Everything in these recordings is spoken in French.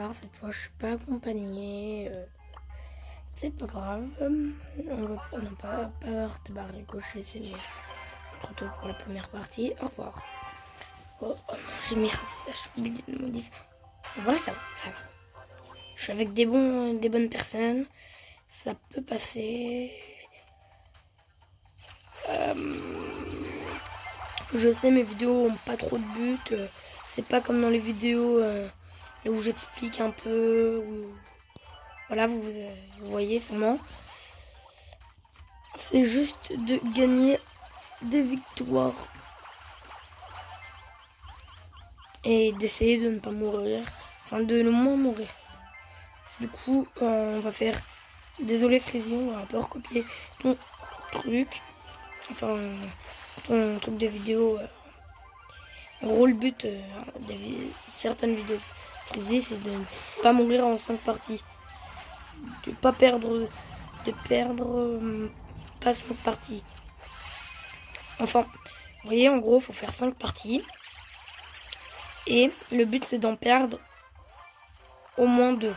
bizarre, cette fois je suis pas accompagnée. C'est pas grave. On n'a pas peur de barrer gauche et c'est on se retrouve pour la première partie. Au revoir. Oh non, j'ai mis ça, j'ai oublié de modifier. Voilà, ça va. Je suis avec des bonnes personnes. Ça peut passer. Je sais, mes vidéos ont pas trop de but. C'est pas comme dans les vidéos où j'explique un peu. Voilà, vous voyez sûrement. C'est juste de gagner des victoires. Et d'essayer de ne pas mourir. Enfin, de le moins mourir. Du coup, on va faire... Désolé Frizzy, on va un peu recopier ton truc. Enfin, ton truc de vidéo. En gros, le but de certaines vidéos Frizzy, c'est de ne pas mourir en 5 parties. De pas perdre... pas 5 parties. Enfin, vous voyez, en gros, il faut faire 5 parties. Et le but, c'est d'en perdre au moins 2.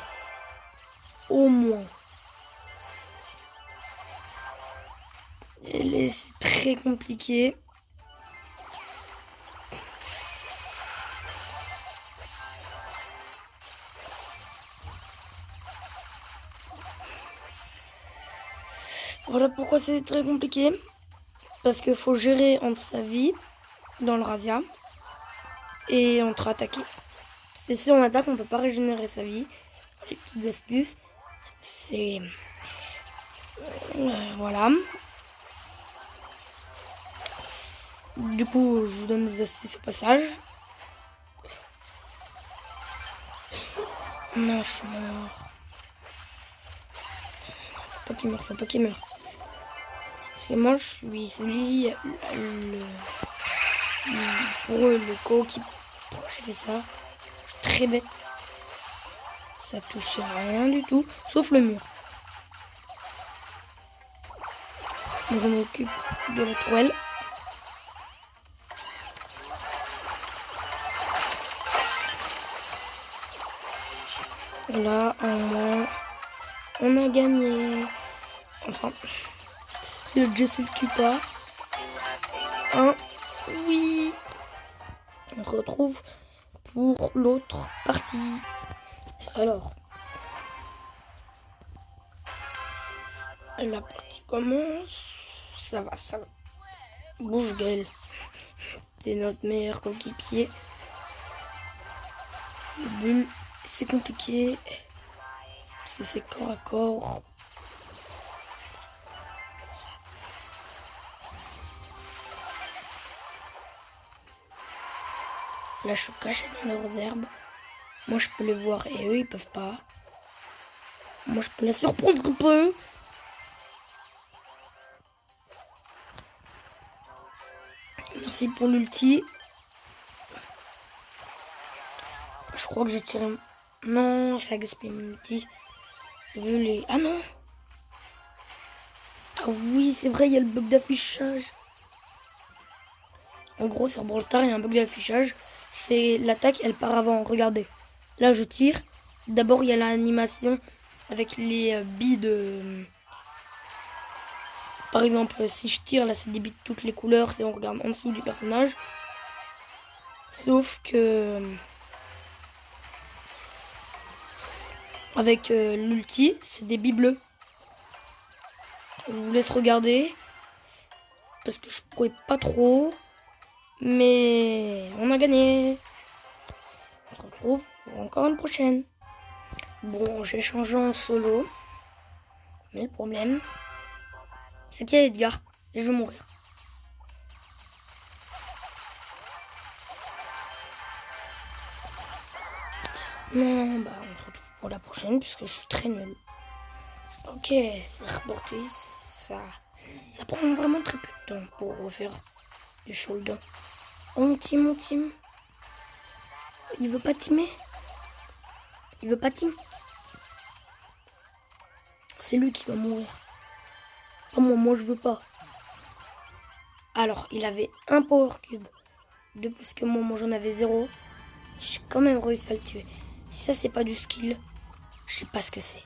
Au moins. Et c'est très compliqué. Voilà pourquoi c'est très compliqué. Parce qu'il faut gérer entre sa vie dans le razzia et entre attaquer. C'est si on attaque, on peut pas régénérer sa vie. Les petites astuces, c'est... voilà. Du coup, je vous donne des astuces au passage. Non, je suis mort. Faut pas qu'il meure. Parce que moi, je suis celui... pour eux, le coéquipier. Pourquoi j'ai fait ça? Je suis très bête. Ça touche rien du tout, sauf le mur. Donc je m'occupe de la tourelle. Là, en moins, on a gagné. Enfin, si le Jesse le tue pas. Oui. On se retrouve pour l'autre partie. Alors, la partie commence. Ça va. Bouge gueule. C'est notre meilleur coéquipier. Bulle, c'est compliqué. Parce que c'est corps à corps. Là, je suis caché dans leurs herbes. Moi, je peux les voir et eux, ils peuvent pas. Moi, je peux la surprendre un peu. Merci pour l'ulti. Je crois que j'ai tiré... Non, ça gaspille mon ulti. J'ai vu les... Ah non. Ah oui, c'est vrai, il y a le bug d'affichage. En gros, sur Brawl Stars, il y a un bug d'affichage. C'est l'attaque, elle part avant. Regardez. Là, je tire. D'abord, il y a l'animation avec les billes de... Par exemple, si je tire, là, c'est des billes de toutes les couleurs. Si on regarde en dessous du personnage. Sauf que... Avec l'ulti, c'est des billes bleues. Je vous laisse regarder. Parce que je pourrais pas trop. Mais on a gagné. On se retrouve pour encore une prochaine. Bon, j'ai changé en solo. Mais le problème, c'est qu'il y a Edgar. Et je vais mourir. Non, bah on se retrouve pour la prochaine puisque je suis très nul. Ok, c'est reporté. Ça prend vraiment très peu de temps pour refaire du shoulder. Oh mon team. Il veut pas teamer. C'est lui qui va mourir. Pas moi je veux pas. Alors, il avait un power cube de plus que moi j'en avais 0. J'ai quand même réussi à le tuer. Si ça c'est pas du skill, je sais pas ce que c'est.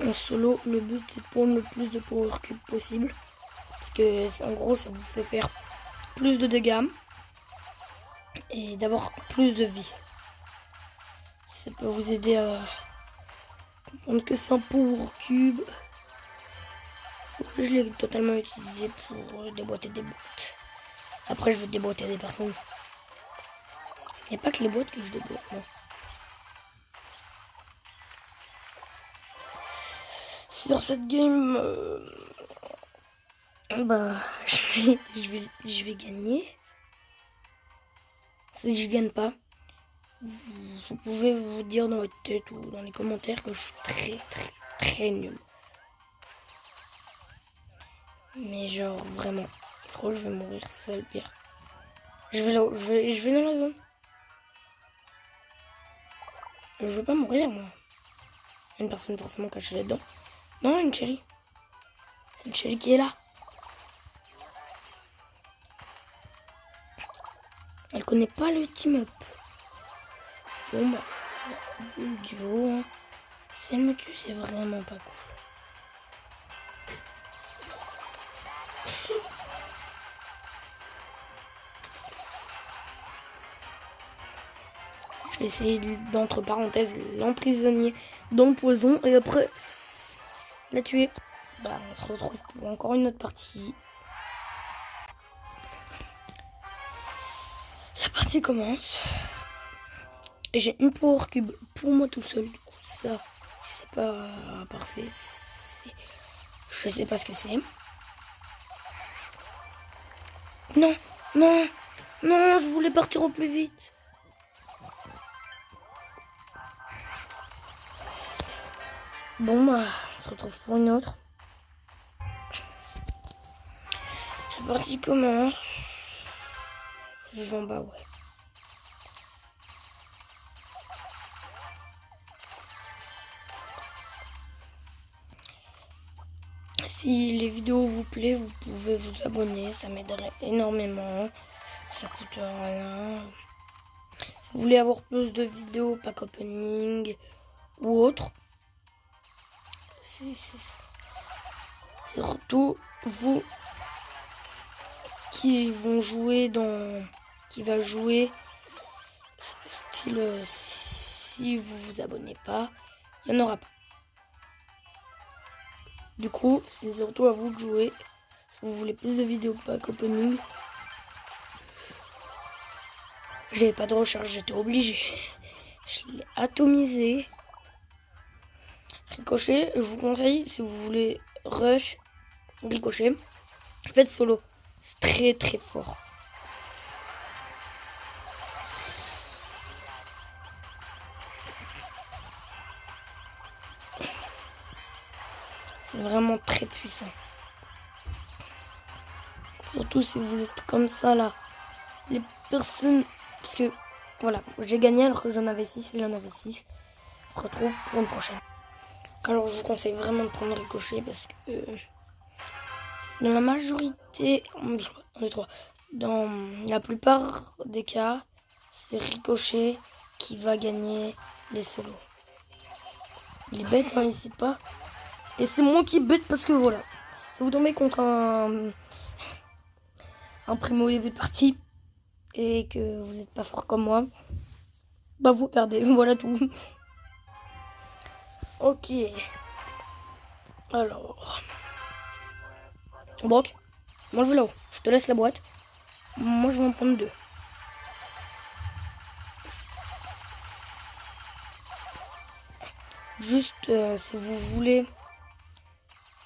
En solo, le but c'est de prendre le plus de power cube possible. Parce que en gros ça vous fait faire plus de dégâts. Et d'avoir plus de vie. Ça peut vous aider à comprendre que c'est un power cube. Je l'ai totalement utilisé pour déboîter des boîtes. Après je vais déboîter des personnes. Il n'y a pas que les boîtes que je déboîte, non. Sur cette game, bah, je vais gagner. Si je gagne pas, vous pouvez vous dire dans votre tête ou dans les commentaires que je suis très nul. Mais genre vraiment, je crois que je vais mourir, c'est ça le pire. Je vais dans la zone. Je veux pas mourir moi. Une personne forcément cachée là-dedans. Non, une Shelly. Une Shelly qui est là. Elle connaît pas le team-up. Bon bah, duo, hein. Si elle me tue, c'est vraiment pas cool. Je vais essayer d'entre parenthèses l'emprisonner dans le poison et après la tuer. Bah, on se retrouve pour encore une autre partie. La partie commence. J'ai une power cube pour moi tout seul. Du coup, ça, c'est pas parfait. Je sais pas ce que c'est. Non, non, non, je voulais partir au plus vite. Bon, bah, on se retrouve pour une autre. La partie commence. Je vais en bas, ouais. Si les vidéos vous plaisent, vous pouvez vous abonner, ça m'aiderait énormément. Ça coûte rien. Si vous voulez avoir plus de vidéos, pack opening ou autre, c'est surtout vous qui va jouer style si vous vous abonnez pas, il n'y en aura pas. Du coup, c'est surtout à vous de jouer. Si vous voulez plus de vidéos pack opening, j'avais pas de recharge, j'étais obligé. Je l'ai atomisé. Ricochet, je vous conseille, si vous voulez rush, Ricochet, faites solo. C'est très fort. C'est vraiment très puissant. Surtout si vous êtes comme ça là. Les personnes... Parce que, voilà, j'ai gagné alors que j'en avais 6, il en avait 6. On se retrouve pour une prochaine. Alors je vous conseille vraiment de prendre Ricochet parce que... dans la majorité... Dans la plupart des cas, c'est Ricochet qui va gagner les solos. Il est bête, hein, il sait pas. Et c'est moi qui bête parce que voilà. Si vous tombez contre un primo au début de partie et que vous n'êtes pas fort comme moi, bah vous perdez. Voilà tout. Ok. Alors. Brock, moi je vais là-haut. Je te laisse la boîte. Moi je vais en prendre 2. Juste si vous voulez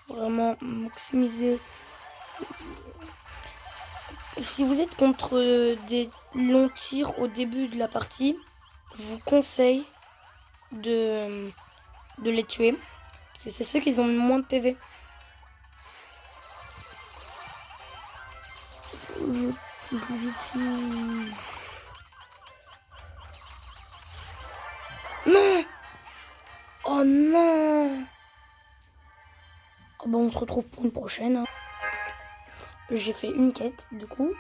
vraiment maximiser. Si vous êtes contre des longs tirs au début de la partie, je vous conseille de les tuer. C'est ceux qui ont moins de PV. Non! Oh non! Oh, bon, on se retrouve pour une prochaine. Hein. J'ai fait une quête, du coup.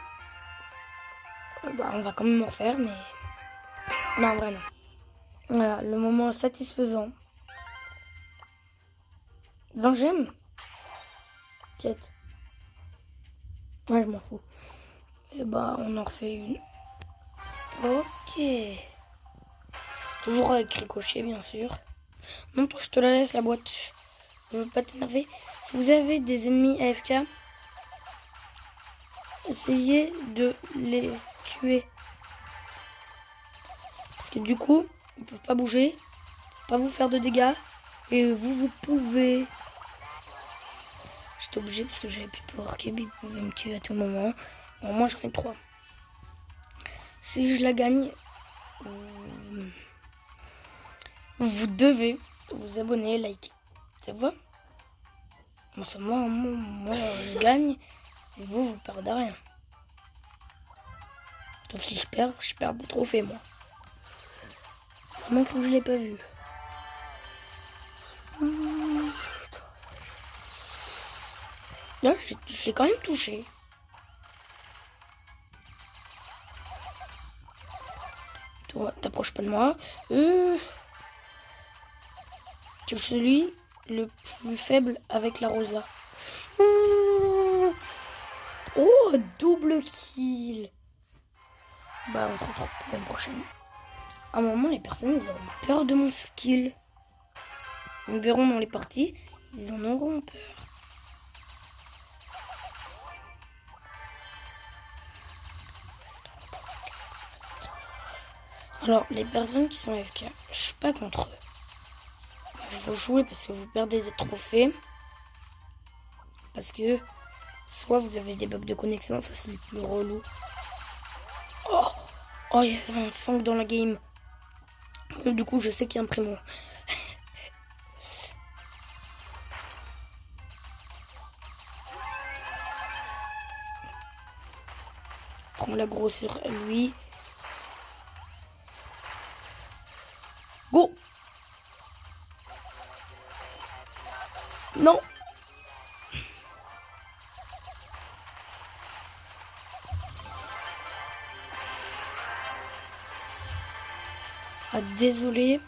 Bah, on va quand même en refaire, mais... Non, en vrai, non. Voilà, le moment satisfaisant. 20 gemmes. Quête. Ouais, je m'en fous. Et bah, on en refait une. Ok. Toujours avec ricochet, bien sûr. Non, toi, je te la laisse, la boîte. Je veux pas t'énerver. Si vous avez des ennemis AFK, essayez de les tuer. Parce que du coup, ils peuvent pas bouger, pas vous faire de dégâts. Et vous pouvez... J'étais obligé parce que j'avais plus peur qu'ils pouvaient me tuer à tout moment. Bon, moi, j'en ai 3. Si je la gagne, vous devez vous abonner, liker. C'est vrai. Moi, je gagne et vous perdez rien. Sauf si je perds des trophées, moi. Vraiment que je l'ai pas vu. Là, je l'ai quand même touché. Toi, t'approches pas de moi. Tu es celui le plus faible avec la Rosa. Oh, double kill. Bah, on se retrouve pour une prochaine. À un moment, les personnes, ils auront peur de mon skill. Ils verront dans les parties, ils en auront peur. Alors, les personnes qui sont AFK, je suis pas contre eux. Il faut jouer parce que vous perdez des trophées. Parce que soit vous avez des bugs de connexion, ça c'est le plus relou. Oh, oh, il y avait un fang dans la game. Bon, du coup, je sais qu'il y a un primo. Prends l'aggro sur lui. Go! Non! Ah, désolé.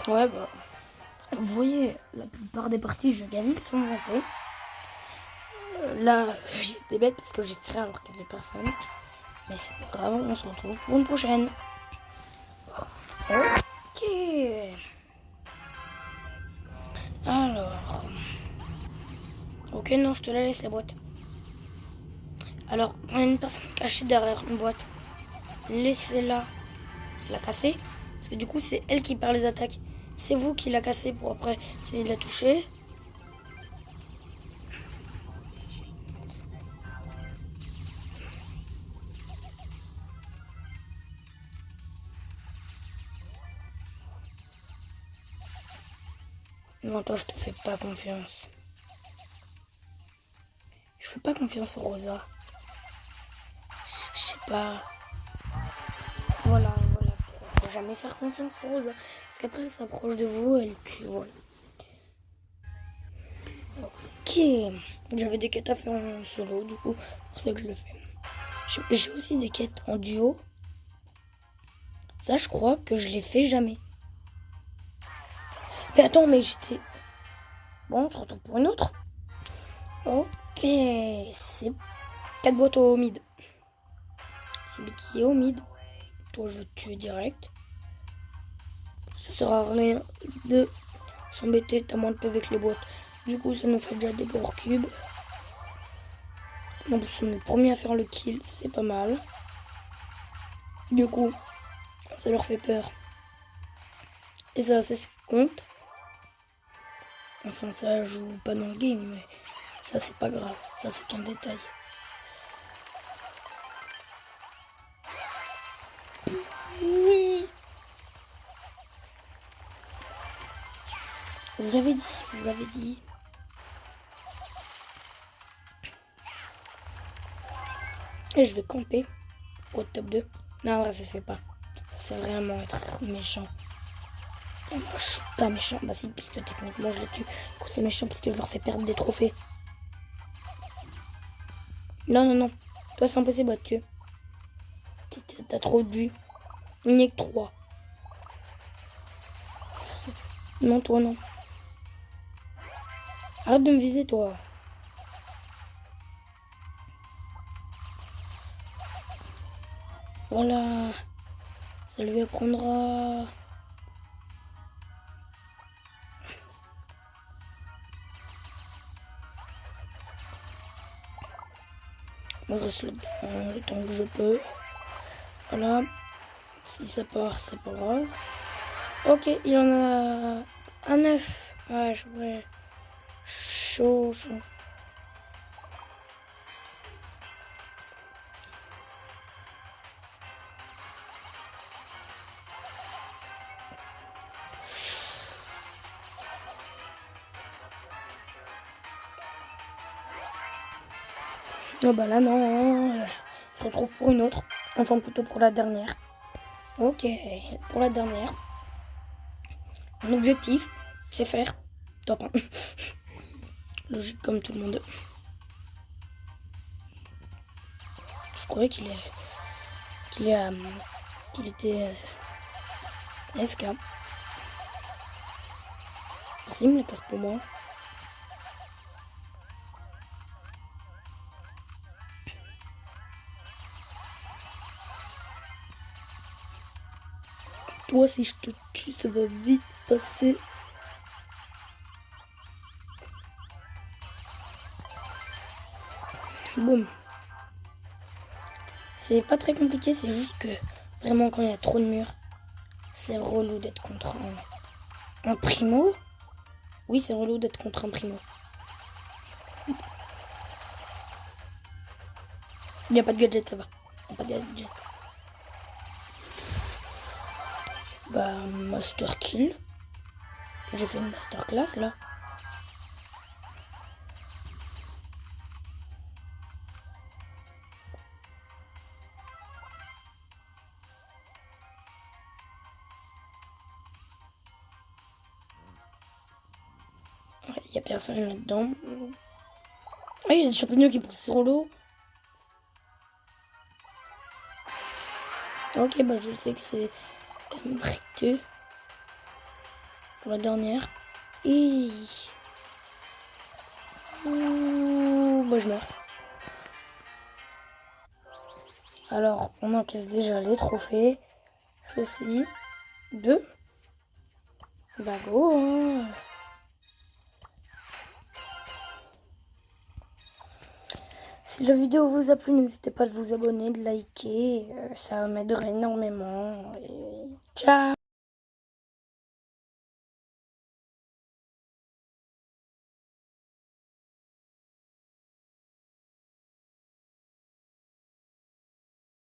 Ouais, bah. Vous voyez, la plupart des parties, je gagne sans vanter. Là, j'étais bête parce que j'ai tiré alors qu'il n'y avait personne. Mais c'est pas grave, on se retrouve pour une prochaine. Ok. Alors. Ok, non, je te la laisse la boîte. Alors, on a une personne cachée derrière une boîte. Laissez-la la casser. Parce que du coup, c'est elle qui perd les attaques. C'est vous qui la cassez pour après essayer de la toucher. Non, toi, je te fais pas confiance. Je fais pas confiance au Rosa. Je sais pas. Voilà. Faut jamais faire confiance au Rosa. Parce qu'après, elle s'approche de vous, et puis voilà. Ok. J'avais des quêtes à faire en solo, du coup, c'est pour ça que je le fais. J'ai aussi des quêtes en duo. Ça, je crois que je les fais jamais. Mais attends, mais j'étais... Bon, on se retrouve pour une autre. Ok, c'est 4 boîtes au mid. Celui qui est au mid, toi je veux te tuer direct. Ça sert à rien de s'embêter, t'as moins de PV avec les boîtes. Du coup, ça nous fait déjà des gros cubes. En plus, on est premier à faire le kill, c'est pas mal. Du coup, ça leur fait peur. Et ça, c'est ce qui compte. Enfin, ça joue pas dans le game, mais ça, c'est pas grave. Ça, c'est qu'un détail. Oui! Je vous l'avais dit, Et je vais camper au top 2. Non, en vrai, ça se fait pas. C'est vraiment être méchant. Et moi, je suis pas méchant. Bah si, puisque techniquement, je les tue. Du coup, c'est méchant parce que je leur fais perdre des trophées. Non, non, non. Toi, c'est impossible à te tuer. T'as trop de vues. Il n'y a que 3. Non, toi, non. Arrête de me viser, toi. Voilà. Ça lui apprendra. Moi, je reste le temps que je peux. Voilà. Si ça part, c'est pas grave. Ok, il y en a un 9. Ah, ouais. Chaud, chaud. Oh bah là non, on se retrouve pour une autre, enfin plutôt pour la dernière. Ok, pour la dernière, mon objectif c'est faire top 1. Logique comme tout le monde. Je croyais qu'il était AFK. Merci, il me la casse pour moi. Toi, si je te tue, ça va vite passer. Boum. C'est pas très compliqué, c'est juste que vraiment quand il y a trop de murs, c'est relou d'être contre un primo. Oui, c'est relou d'être contre un primo. Il n'y a pas de gadget, ça va. Il n'y a pas de gadget. Bah, master kill. J'ai fait une masterclass là. Il n'y a personne là-dedans. Ah, il y a des champignons qui poussent sur l'eau. Ok, bah je sais que c'est recteux. Pour la dernière. Et... bah je meurs. Alors, on encaisse déjà les trophées. Ceci. 2. Bah go, hein. Si la vidéo vous a plu, n'hésitez pas à vous abonner, de liker. Ça m'aiderait énormément. Et ciao!